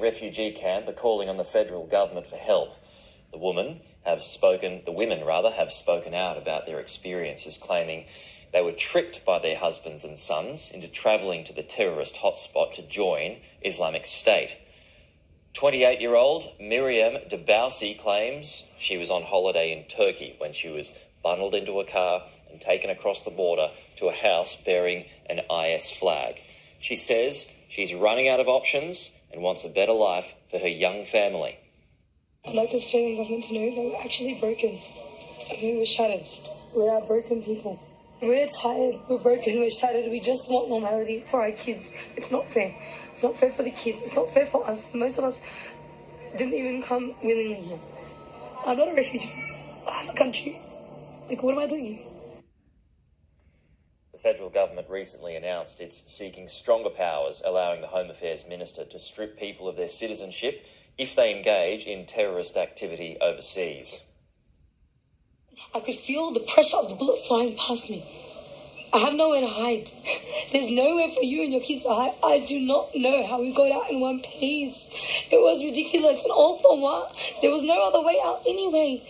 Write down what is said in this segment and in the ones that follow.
refugee camp are calling on the federal government for help. The women have spoken out about their experiences, claiming they were tricked by their husbands and sons into travelling to the terrorist hotspot to join Islamic State. 28-year-old Miriam Debousi claims she was on holiday in Turkey when she was bundled into a car and taken across the border to a house bearing an IS flag. She says she's running out of options and wants a better life for her young family. I'd like the Australian government to know that we're actually broken. I think we're shattered. We are broken people. We're tired, we're broken, we're shattered. We just want normality for our kids. It's not fair. It's not fair for the kids. It's not fair for us. Most of us didn't even come willingly here. I'm not a refugee. I have a country. Like, what am I doing here? The federal government recently announced it's seeking stronger powers, allowing the Home Affairs Minister to strip people of their citizenship if they engage in terrorist activity overseas. I could feel the pressure of the bullet flying past me. I have nowhere to hide. There's nowhere for you and your kids to hide. I do not know how we got out in one piece. It was ridiculous, and all for what? There was no other way out anyway.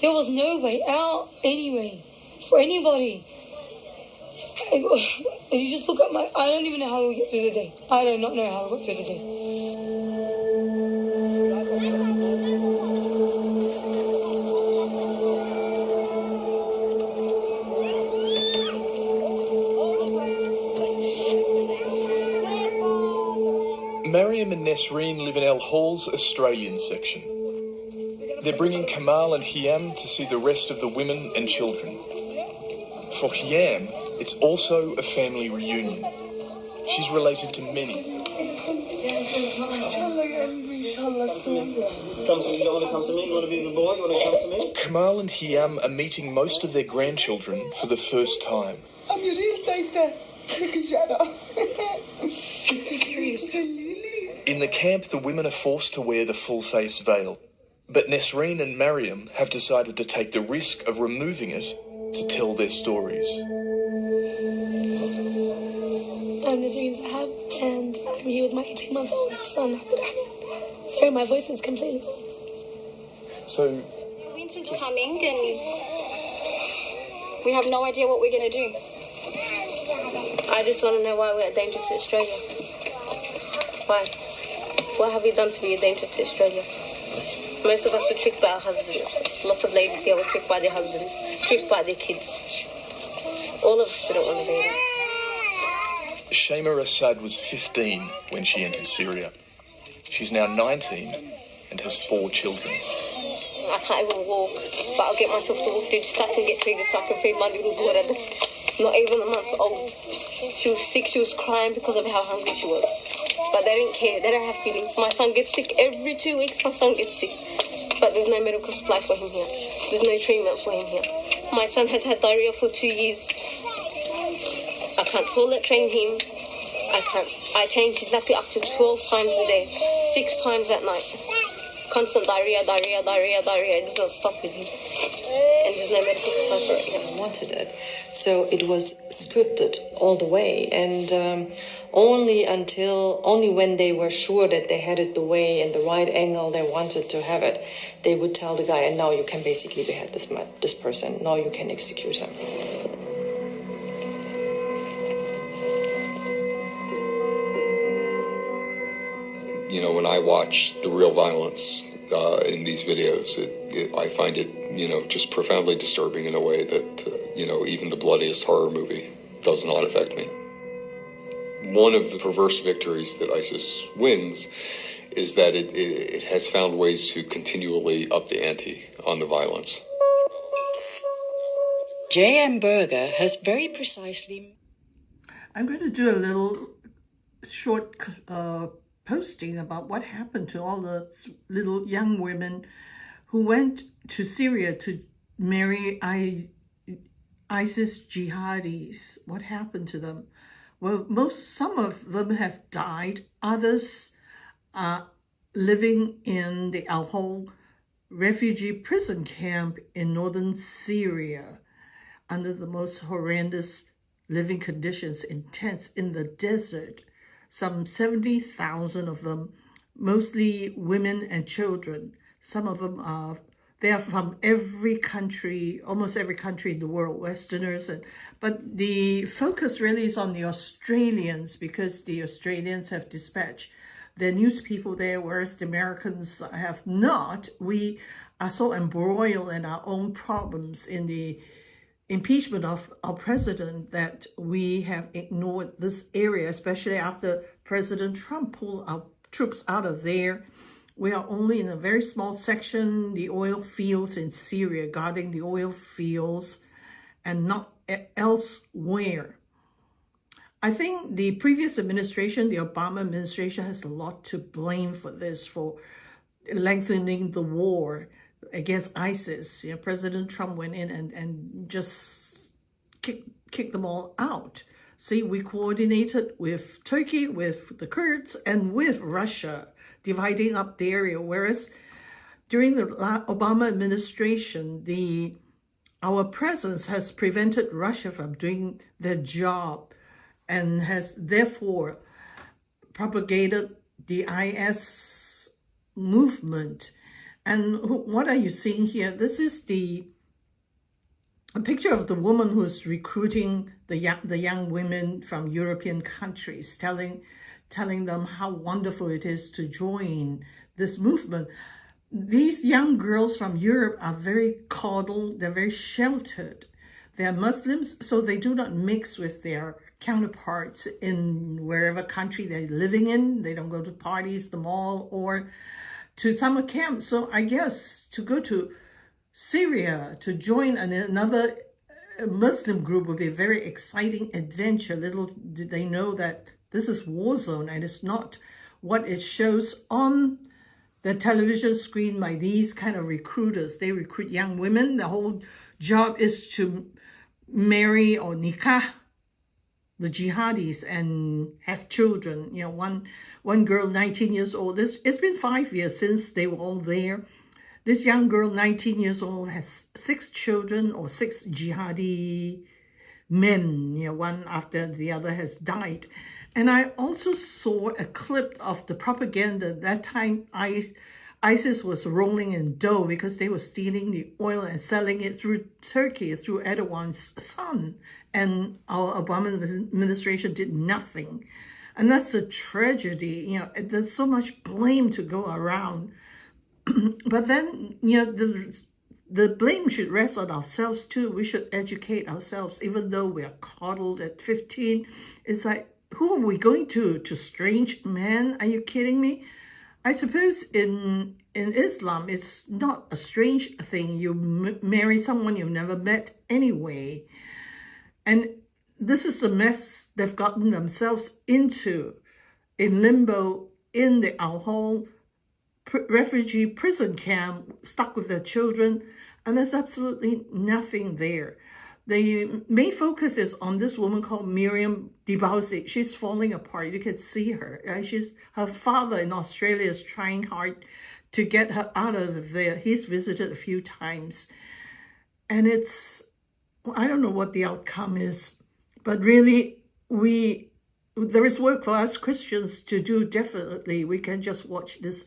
There was no way out anyway for anybody. And you just look at I don't even know how we get through the day. I do not know how we got through the day. Mariam and Nesreen live in El Hall's Australian section. They're bringing Kamal and Hiam to see the rest of the women and children. For Hiam, it's also a family reunion. She's related to many. You don't want to come to me? You want to be the boy? You want to come to me? Kamal and Hiam are meeting most of their grandchildren for the first time. I'm your real data. Shut up. It's too serious. In the camp, the women are forced to wear the full-face veil. But Nesreen and Mariam have decided to take the risk of removing it to tell their stories. I'm Nesreen Zahab, and I'm here with my 18-month-old son, Abdurrahman. Sorry, my voice is completely gone. So... Winter's coming, and we have no idea what we're going to do. I just want to know why we're a danger to Australia. Why? What have we done to be a danger to Australia? Most of us were tricked by our husbands. Lots of ladies here were tricked by their husbands, tricked by their kids. All of us didn't want to be there. Shama Assad was 15 when she entered Syria. She's now 19 and has 4 children. I can't even walk, but I'll get myself to walk through just so I can get treated, so I can feed my little daughter that's not even a month old. She was sick, she was crying because of how hungry she was. But they didn't care, they don't have feelings. My son gets sick every 2 weeks, my son gets sick. But there's no medical supply for him here. There's no treatment for him here. My son has had diarrhea for 2 years. I can't toilet train him. I change his nappy up to 12 times a day, 6 times at night. Constant diarrhea. It doesn't stop with him. And there's no medical supply for it here. I wanted it. So it was scripted all the way. And only when they were sure that they had it the way and the right angle they wanted to have it, they would tell the guy, and now you can basically behead this person. Now you can execute him. You know, when I watch the real violence in these videos, I find it, just profoundly disturbing in a way that, even the bloodiest horror movie does not affect me. One of the perverse victories that ISIS wins is that it has found ways to continually up the ante on the violence. J.M. Berger has very precisely... I'm going to do a little short posting about what happened to all the little young women who went to Syria to marry ISIS jihadis. What happened to them? Well, some of them have died. Others are living in the Al Hol refugee prison camp in Northern Syria under the most horrendous living conditions in tents in the desert. Some 70,000 of them mostly women and children. Some of them they are from every country, almost every country in the world, Westerners. But the focus really is on the Australians, because the Australians have dispatched their news people there, whereas the Americans have not. We are so embroiled in our own problems in the impeachment of our president that we have ignored this area, especially after President Trump pulled our troops out of there. We are only in a very small section, the oil fields in Syria, guarding the oil fields, and not elsewhere. I think the previous administration, the Obama administration, has a lot to blame for this, for lengthening the war against ISIS. You know, President Trump went in and just kicked them all out. See, we coordinated with Turkey, with the Kurds, and with Russia, dividing up the area. Whereas during the Obama administration, our presence has prevented Russia from doing their job, and has therefore propagated the IS movement. And what are you seeing here? This is a picture of the woman who's recruiting the young women from European countries, telling them how wonderful it is to join this movement. These young girls from Europe are very coddled, they're very sheltered. They're Muslims, so they do not mix with their counterparts in wherever country they're living in. They don't go to parties, the mall, or to summer camp. So I guess to go to Syria to join another Muslim group would be a very exciting adventure. Little did they know that this is war zone, and it's not what it shows on the television screen by these kind of recruiters. They recruit young women. The whole job is to marry or nikah the jihadis and have children. You know, one girl, 19 years old. It's been 5 years since they were all there. This young girl, 19 years old, has 6 children, or 6 jihadi men. You know, one after the other has died. And I also saw a clip of the propaganda. That time ISIS was rolling in dough because they were stealing the oil and selling it through Turkey, through Erdogan's son. And our Obama administration did nothing. And that's a tragedy. You know, there's so much blame to go around. But then, you know, the blame should rest on ourselves too. We should educate ourselves, even though we are coddled at 15. It's like, who are we going to strange men? Are you kidding me? I suppose in Islam, it's not a strange thing. You marry someone you've never met anyway. And this is the mess they've gotten themselves into, in limbo, in the Al-Hol refugee prison camp, stuck with their children, and there's absolutely nothing there. The main focus is on this woman called Miriam Debausi. She's falling apart. You can see her. Her father in Australia is trying hard to get her out of there. He's visited a few times. And I don't know what the outcome is, but really there is work for us Christians to do, definitely. We can just watch these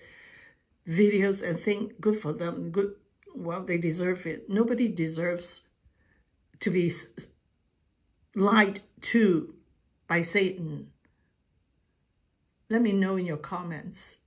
videos and think, good for them, good, well, they deserve it. Nobody deserves to be lied to by Satan. Let me know in your comments.